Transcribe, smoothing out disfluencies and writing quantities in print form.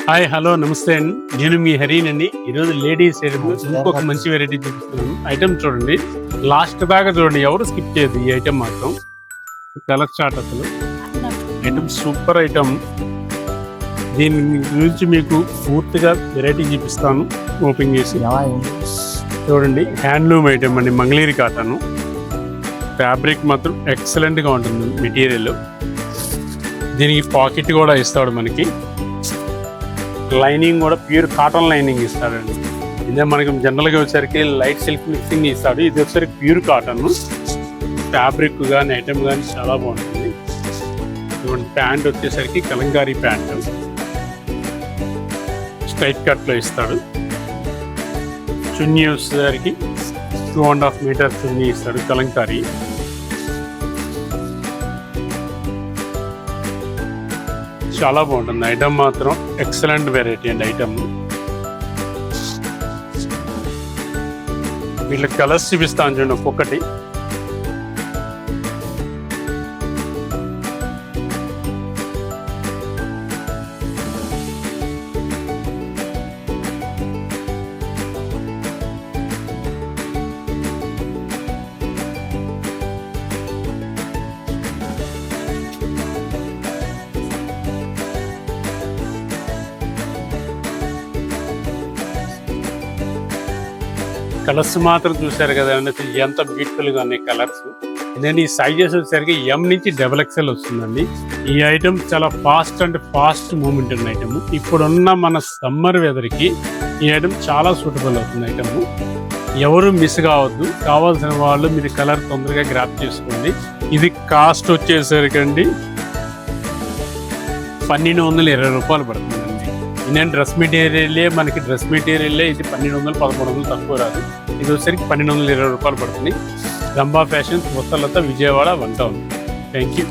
Hi hello నమస్తే అండి. నేను మీ హరీనండి. ఈరోజు లేడీస్ ఇంకొక మంచి వెరైటీ చూపిస్తున్నాను. ఐటమ్ చూడండి, లాస్ట్ దాకా చూడండి, ఎవరు స్కిప్ చేయదు. ఈ ఐటమ్ మాత్రం కలర్ చాట్ అసలు ఐటమ్ సూపర్ ఐటమ్. దీని గురించి మీకు పూర్తిగా వెరైటీ చూపిస్తాను. ఓపెన్ చేసి చూడండి, హ్యాండ్లూమ్ ఐటమ్ అండి, మంగళగిరి కాటన్. ఫ్యాబ్రిక్ మాత్రం ఎక్సలెంట్గా ఉంటుంది మెటీరియల్. దీనికి పాకెట్ కూడా ఇస్తాడు మనకి. లైనింగ్ కూడా ప్యూర్ కాటన్ లైనింగ్ ఇస్తాడండి. ఇదే మనకి జనరల్గా వచ్చేసరికి లైట్ సిల్క్ మిక్సింగ్ ఇస్తాడు. ఇది వచ్చేసరికి ప్యూర్ కాటన్. ఫ్యాబ్రిక్ కానీ ఐటమ్ కానీ చాలా బాగుంటుంది. ఇటువంటి ప్యాంట్ వచ్చేసరికి కలంకారీ ప్యాంట్ స్ట్రైట్ కట్లో ఇస్తాడు. చున్నీ వచ్చేసరికి 2.5 మీటర్ చున్నీ ఇస్తాడు కలంకారీ. చాలా బాగుంటుంది ఐటమ్ మాత్రం ఎక్సలెంట్ వెరైటీ అండి ఐటమ్. వీళ్ళకి కలర్స్ చూపిస్తాను చూడండి ఒక్కొక్కటి. కలర్స్ మాత్రం చూసారు కదండి, ఎంత బ్యూటిఫుల్గా ఉన్నాయి కలర్స్. నేను ఈ సైజెస్ వచ్చేసరికి M నుంచి XXL వస్తుందండి. ఈ ఐటమ్ చాలా ఫాస్ట్ మూమెంట్ ఉన్న ఐటమ్. ఇప్పుడున్న మన సమ్మర్ వెదర్కి ఈ ఐటమ్ చాలా సూటబుల్ అవుతుంది ఐటమ్. ఎవరు మిస్ కావద్దు. కావాల్సిన వాళ్ళు మీరు కలర్ తొందరగా గ్రాప్ చేసుకోండి. ఇది కాస్ట్ వచ్చేసరికి అండి 1220 రూపాయలు పడుతుందండి. నేను డ్రెస్ మెటీరియల్లే మనకి ఇది 1200-1300 తక్కువ రాదు. ఇది వచ్చేసరికి 1220 రూపాయలు పడుతుంది. Rambha fashions, Vastalata, Vijayawada, 1 town. Thank you.